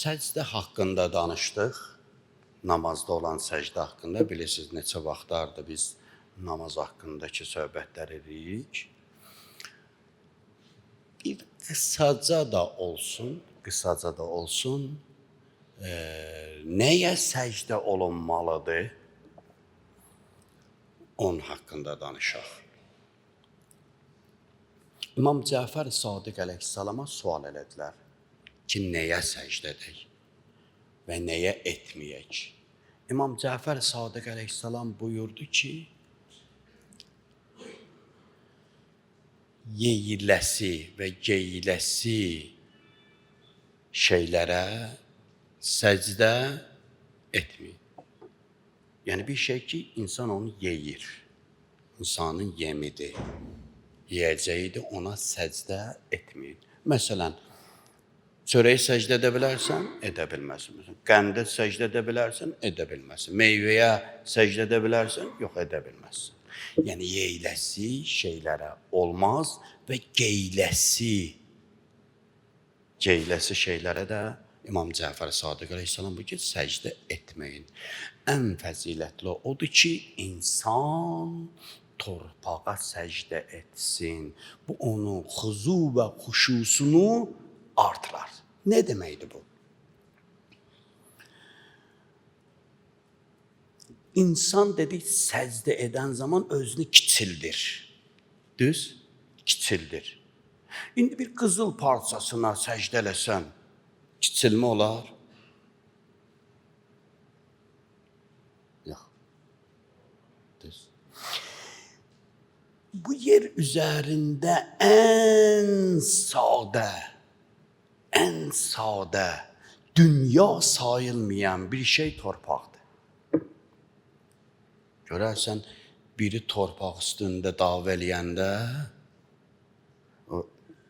Səcdə haqqında danışdıq. Namazda olan səcdə haqqında. Bilirsiniz, neçə vaxtlardır biz namaz haqqındakı söhbətlər edirik. Bir qısaca da olsun, nəyə səcdə olunmalıdır? Onun haqqında danışaq. İmam Cəfər Sadiq əleyhissalama sual elədilər ki, nəyə səcdə edək və nəyə etməyək? İmam Cəfər Sadiq əleyhissalam buyurdu ki, yeyiləsi və geyiləsi şeylərə səcdə etməyin. Yəni bir şey ki, insan onu yeyir. İnsanın yemidir. Yiyəcəyidir, ona səcdə etməyin. Məsələn, çörəyi səcdə edə bilərsən, edə bilməzsən. Qəndə səcdə edə bilərsən, edə bilməzsən. Meyvəyə səcdə edə bilərsən, yox, edə bilməzsən. Yəni, yeyiləsi şeylərə olmaz və geyiləsi şeylərə də İmam Cəfər Sadiq əleyhissalam bu ki, səcdə etməyin. Ən fəzilətli odur ki, insan torpağa səcdə etsin. Bu, onun xuzu və xuşusunu artırar. Nə deməkdir bu? İnsan dedik, səcdə edən zaman özünü kiçildir. Düz? Kiçildir. İndi bir qızıl parçasına səcdə eləsən, kiçilmə olar? Yox. Düz. Bu yer üzərində ən sadə, dünya sayılmayan bir şey torpaqdır. Görərsən, biri torpaq üstündə dava eləyəndə, o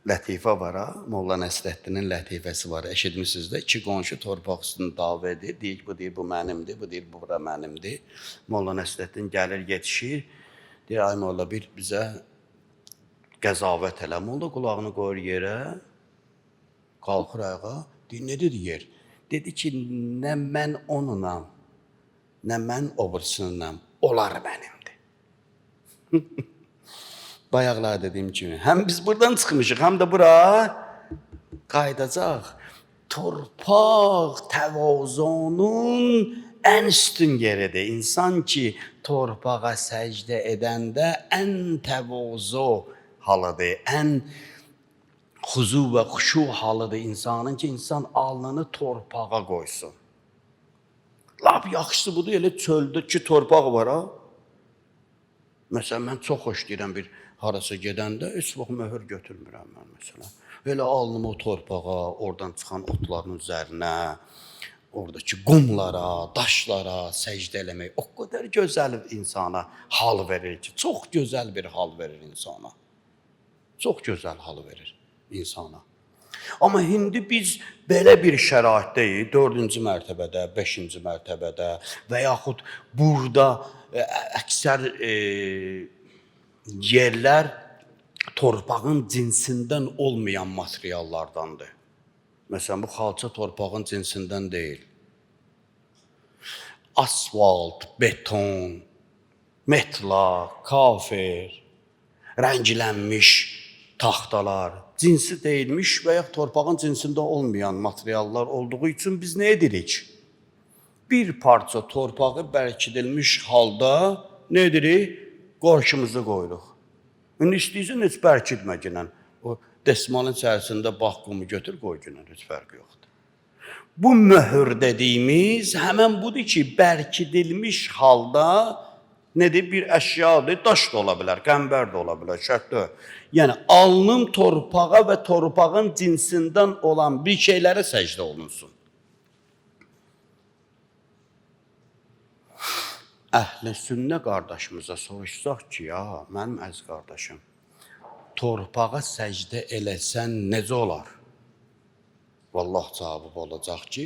lətifə var ha, Molla Nəsrəddinin lətifəsi var. Eşitmişsiniz də, iki qonşu torpaq üstündə dava edir. Deyir, bu deyir, bu mənimdir, bu deyir, bu bura mənimdir. Molla Nəsrəddin gəlir, yetişir. Deyir, ay Molla, bir bizə qəzavət elə. Molla qulağını qoyur yerə, qalxır ayağa. Deyir, nə dedi yer? Dedi ki, nə mən onunam, nə mən obrisininəm. Onlar mənimdir. Bayaqlar dediyim kimi, həm biz buradan çıxmışıq, həm də bura qaydacaq. Torpaq təvazunun ən üstün yeridir. İnsan ki, torpağa səcdə edəndə ən təvazu halıdır, ən xuzu və xuşu halıdır insanın ki, insan alnını torpağa qoysun. Lap yaxşısı budur, elə çöldə ki, torpaq var ha. Məsələn, mən çox xoş deyirəm bir harasa gedəndə, heç vaxt möhür götürmürəm mən məsələn. Elə alnımı o torpağa, oradan çıxan otların üzərinə, oradakı qumlara, daşlara səcdə eləmək o qədər gözəl insana hal verir ki, çox gözəl bir hal verir insana. Çox gözəl hal verir insana. Amma indi biz belə bir şəraitdəyik, 4-cü mərtəbədə, 5-ci mərtəbədə və yaxud burada əksər yerlər torpağın cinsindən olmayan materiallardandır. Məsələn, bu xalça torpağın cinsindən deyil. Asfalt, beton, metla, kafer, rənglənmiş taxtalar, cinsi deyilmiş və ya torpağın cinsində olmayan materiallar olduğu üçün biz nə edirik? Bir parça torpağı bərkidilmiş halda nə edirik? Qarşımıza qoyuruq. İndi istəyirsən, heç bərkidmə günən. O desmalın içərisində bax qumu götür, qoy günən, heç fərqi yoxdur. Bu möhür dediyimiz həmən budur ki, bərkidilmiş halda nədir? Bir əşyadır, daş da ola bilər, qəmbər də ola bilər, şərtdir. Yəni, alnım torpağa və torpağın cinsindən olan bir şeylərə səcdə olunsun. Əhl-i sünnə qardaşımıza soruşsaq ki, ya, mənim əziz qardaşım, torpağa səcdə eləsən necə olar? Vallah cavabı olacaq ki,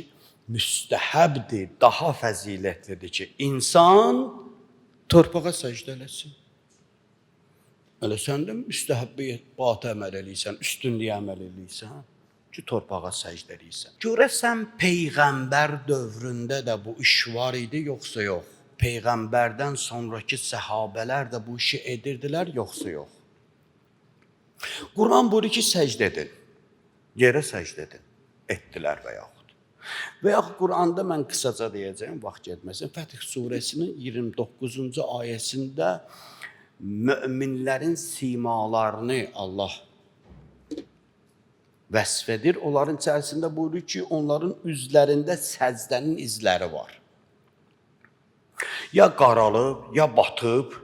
müstəhəbdir, daha fəzilətlidir ki, insan torpağa səcdə eləsin. Elə sən də müstəhəbbiyyət əməl eləyirsən, üstünlüyə əməl eləyirsən. ki, torpağa səcdə edirsən. Görəsən, Peyğəmbər dövründə də bu iş var idi, yoxsa yox? Peyğəmbərdən sonraki səhabələr də bu işi edirdilər, yoxsa yox? Quran buyurur ki, səcdə edin. Yerə səcdə edin. Etdilər və yaxud. Və yaxud Quranda mən qısaca deyəcəyim, vaxt getməsin. Fəth surəsinin 29-cu ayəsində möminlərin simalarını Allah vəsf edir. Onların içərisində buyurur ki, onların üzlərində səcdənin izləri var. Ya qaralıb, ya batıb,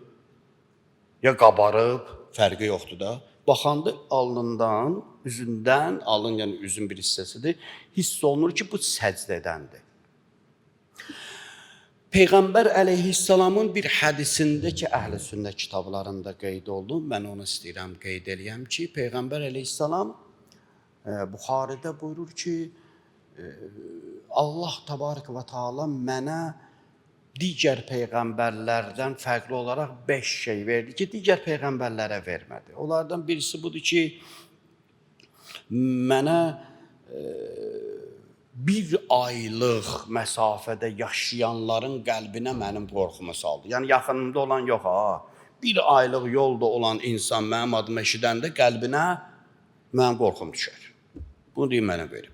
ya qabarıb, fərqi yoxdur da. Baxanda alnından, üzündən, alın yəni üzün bir hissəsidir, hiss olunur ki, bu səcdədəndir. Peyğəmbər əleyhissalamın bir hədisində ki, Əhl-i Sünnə kitablarında qeyd oldu, mən onu istəyirəm qeyd eləyəm ki, Peyğəmbər əleyhissalam Buxaridə buyurur ki, Allah təbarək və teala mənə digər peyğəmbərlərdən fərqli olaraq 5 şey verdi ki, digər peyğəmbərlərə vermədi. Onlardan birisi budur ki, mənə bir aylıq məsafədə yaşayanların qəlbinə mənim qorxumu saldı. Yəni, yaxınımda olan yox, bir aylıq yolda olan insan mənim adımı eşidəndə qəlbinə mənim qorxum düşər. Bunu deyim, mənə verib.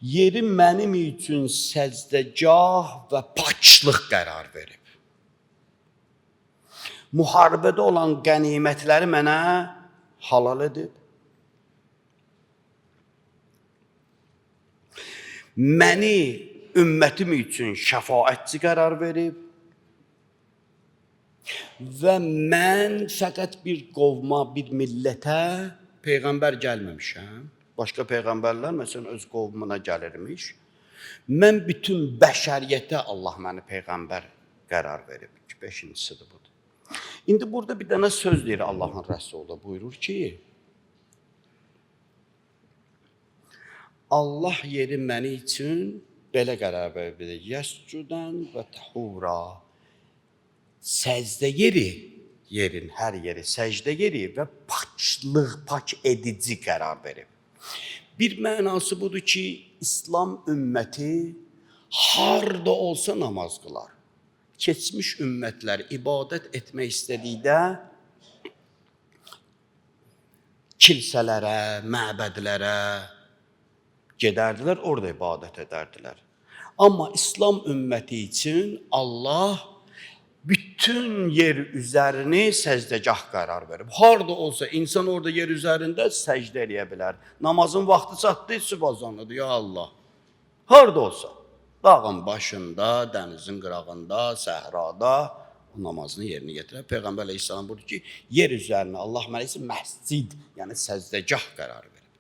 Yeri mənim üçün səcdəgah və paçlıq qərar verib. Müharibədə olan qənimətləri mənə halal edib. Məni ümmətim üçün şəfaətçi qərar verib. Və mən fəqət bir qovma, bir millətə peyğəmbər gəlməmişəm. Başqa peyğəmbərlər, məsələn, öz qovmuna gəlirmiş. Mən bütün bəşəriyyətə Allah məni peyğəmbər qərar verib. Beşincisidir budur. İndi burada bir dənə söz deyir Allahın Rəsulu da buyurur ki, Allah yeri məni üçün belə qərar verib. Yəscudən və təhura. Səcdə yeri, yerin hər yeri səcdə yeri və paçlıq, paç edici qərar verib. Bir mənası budur ki, İslam ümməti harda olsa namaz qılar. Keçmiş ümmətlər ibadət etmək istədikdə kilsələrə, məbədlərə gedərdilər, orada ibadət edərdilər. Amma İslam ümməti üçün Allah bütün yer üzərini səcdəgah qərar verib. Harda olsa insan orada yer üzərində səcdə eləyə bilər. Namazın vaxtı çatdı, sübhanallah, ya Allah. Harda olsa, dağın başında, dənizin qırağında, səhrada o namazını yerinə yetirər. Peyğəmbər əleyhissalam buyurur ki, yer üzərinə Allah mələkəsi məscid, yəni səcdəgah qərar verib.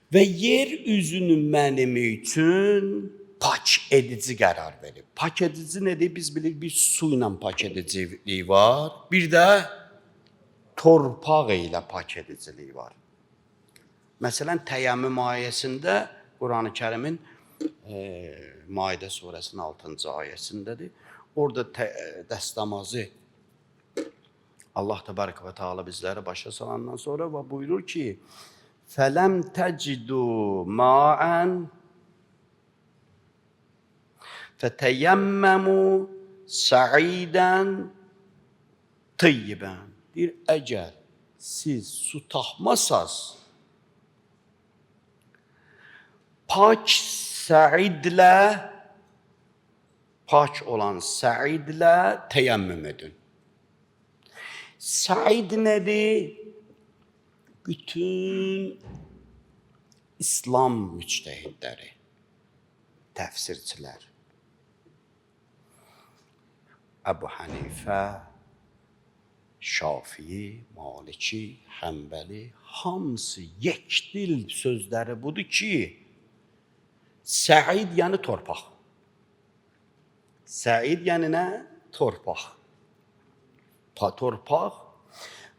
Və yer üzünü mənim üçün pak edici qərar verib. Pak edici nədir? Biz bilirik, bir su ilə pak ediciliyi var. Bir də torpaq ilə pak ediciliyi var. Məsələn, Təyyəmmüm ayəsində Quran-ı Kərimin Maidə surəsinin 6-cı ayəsindədir. Orada dəstəmazı Allah təbarək və teala bizləri başa salandan sonra və buyurur ki, فَلَمْ تَجِدُوا مَاءً فَتَيَمَّمُوا سَعِيدًا طَيِّبًا. Deyir, əgər siz su tapmasaz, pak səidlə, pak olan səidlə təyəmmüm edin. Səid nədir? Bütün İslam müctəhidləri, təfsirçilər, Əbu Hənifə, Şafii, Maliki, Həmbəli, hamısı yekdil sözləri budur ki, səid yəni torpaq. Səid yəni nə? Torpaq. Torpaq.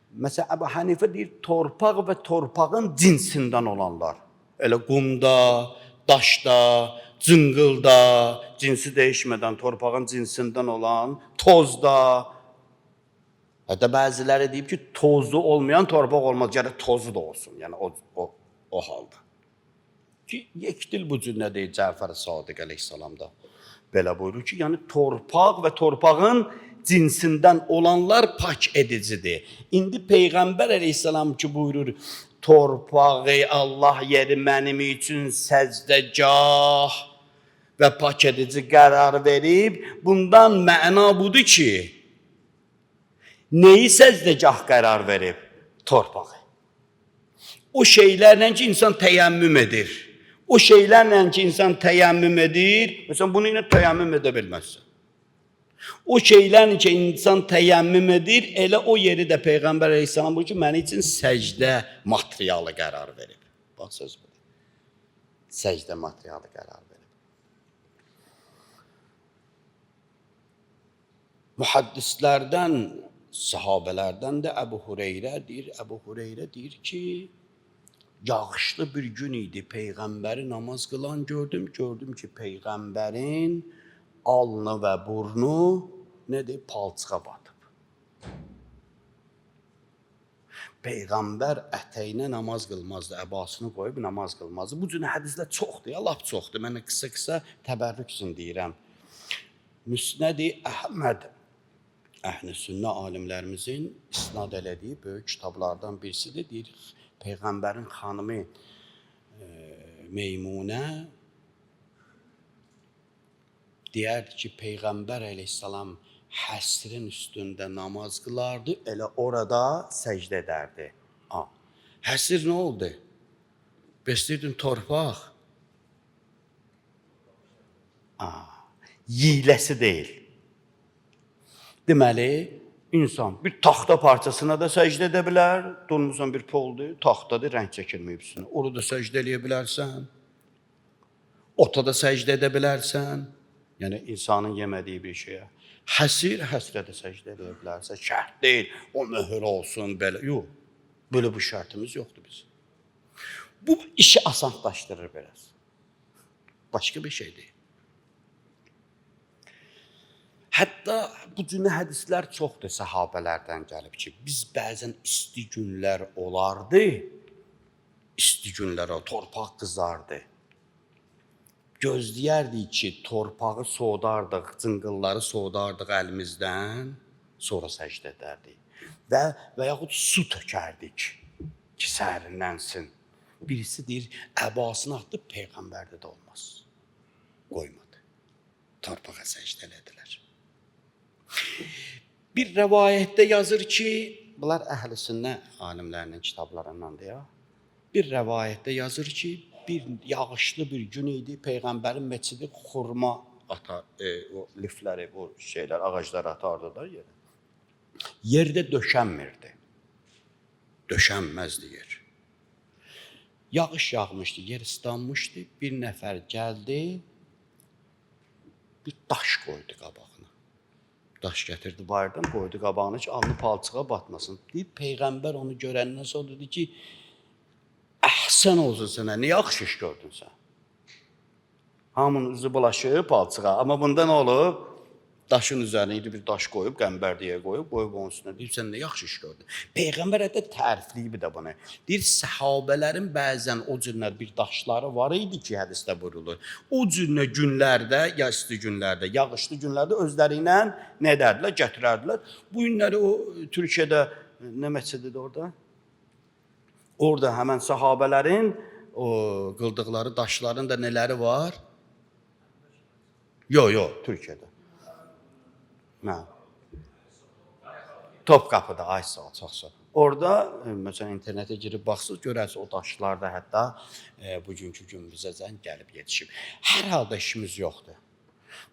Məsələn, Əbu Hənifə deyir, torpaq və torpağın cinsindən olanlar. Elə qumda, daşda, cıngılda, cinsi dəyişmədən torpağın cinsindən olan, tozda, Hətta bəziləri deyib ki, tozlu olmayan torpaq olmaz, gərək tozu da olsun. Yəni o halda. Ki, yekdil bu cür nə deyir Cəfər Sadiq əleyhissalam da belə buyurur ki, yəni torpaq və torpağın cinsindən olanlar pak edicidir. İndi Peyğəmbər əleyhissalam ki buyurur, torpağı Allah yeri mənim üçün səcdəgah və pak edici qərar verib. Bundan məna budur ki, neyi səcdəgah qərar verib? Torpağı. O şeylərlə ki, insan təyəmmüm edir. O şeylərlə ki, insan təyəmmüm edir. Məsələn, bunu ilə təyəmmüm edə bilməzsən. O şeylərlə ki, insan təyəmmüm edir, elə o yeri də Peyğəmbər əleyhissalam buyurur ki, mənim üçün səcdə materialı qərar verib. Bax, söz budur. Səcdə materialı qərar verib. Mühaddislərdən, sahabələrdən də Əbu Hüreyrə deyir ki, yağışlı bir gün idi, Peyğəmbəri namaz qılan gördüm ki, Peyğəmbərin alnı və burnu nədir? Palçığa batıb. Peyğəmbər ətəyinə namaz qılmazdı, əbasını qoyub namaz qılmazdı. Bu cür hədislər çoxdur, ya, lap çoxdur. Mən qısa təbərrük üçün deyirəm. Müsnəd-i Əhməd Əhl-i Sünnə alimlərimizin isnad elədiyi böyük kitablardan birisidir. Deyir, Peyğəmbərin xanımı Meymunə deyər ki, Peyğəmbər əleyhissalam həsrin üstündə namaz qılardı, elə orada səcdə edərdi. Həsr nə oldu? Bəstəydin torpaq. Yiyiləsi deyil. Deməli, insan bir taxta parçasına da səcdə edə bilər. Durmusan bir poldur, taxtadır, rəng çəkilməyib üstünə. Orada səcdə edə bilərsən. Ota da səcdə edə bilərsən. Yəni, insanın yemədiyi bir şeyə. Həsrə də səcdə edə bilərsən. Şərt deyil, o möhür olsun, belə. Yox, belə bu şərtimiz yoxdur bizim. Bu işi asanlaşdırır biraz. Başqa bir şey deyil. Hətta bu cür hədislər çoxdur səhabələrdən gəlib ki, biz bəzən isti günlər olardı, isti günlərə torpaq qızardı. Gözləyərdik ki, torpağı soğudardıq, cınqılları soğudardıq əlimizdən, sonra səcdə edərdik. Və yaxud su tökərdik ki, sərinlənsin. Birisi deyir, əbasını atdı, Peyğəmbərdə də olmaz. Qoymadı. Torpağa səcdə elədilər. Bir rəvayətdə yazır ki, bunlar Əhl-i Sünnə alimlərinin kitablarındandır ya. Bir rəvayətdə yazır ki, bir yağışlı bir gün idi, Peyğəmbərin məscidi xurma atar, o lifləri, o şeylər, ağaclar atardı da yerə. Yerdə döşənmirdi. Döşənməzdi yer. Yağış yağmışdı, yer ıslanmışdı, bir nəfər gəldi, bir daş qoydu qabağına. Daş gətirdi bayırdan, qoydu qabağına ki, alnı palçığa batmasın. Deyir, Peyğəmbər onu görəndən sonra dedi ki, əhsən olsun sənə, nə yaxşı iş gördün sən? Hamının üzü bulaşıb palçığa, amma bunda nə olub? Daşın üzərinə bir daş qoyub, qəmbər deyə qoyub onun üstünə. Deyir, sən nə yaxşı iş gördün? Peyğəmbər hətta tərifləyib də bunu. Deyir, səhabələrin bəzən o cürlər bir daşları var idi ki, hədisdə buyurulur. O cürlə günlərdə, ya isti günlərdə, yağışlı günlərdə özləri ilə nə edərdilər, gətirərdilər. Bu günləri o Türkiyədə nə məscididir orada? Orada həmən səhabələrin o qıldıqları daşların da nələri var? Yox, Türkiyədə. Nə? Topqapıda, ay sağ ol, çox sağ ol. Orada, məsələn, internetə girib baxsınız, görərsiniz o daşlar da hətta bugünkü günümüzəcən gəlib yetişib. Hər halda işimiz yoxdur.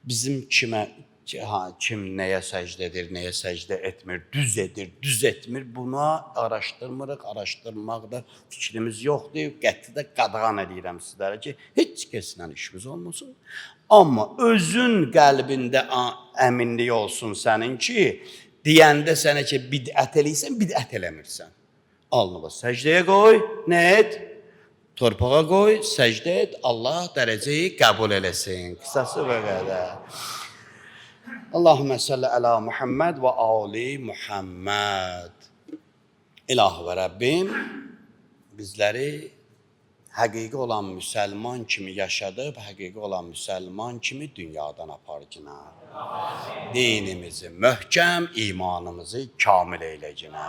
Bizim kim nəyə səcdə edir, nəyə səcdə etmir, düz edir, düz etmir, buna araşdırmırıq, araşdırmaqda fikrimiz yoxdur. Qəti də qadağan edirəm sizlərə ki, heç kəslə işimiz olmasın. Amma özün qəlbində əminlik olsun sənin ki, deyəndə sənə ki, bidət eləysən, bidət eləmirsən. Alnını səcdəyə qoy, nə et? Torpağa qoy, səcdə et, Allah dərəcəyi qəbul eləsin. Qısası və qədər. Allahümme salli ala Muhammed ve ali Muhammed. İlahi və Rəbbim bizləri həqiqi olan müsəlman kimi yaşadıb, həqiqi olan müsəlman kimi dünyadan aparcına. Dinimizi möhkəm, imanımızı kamil eyləcinə.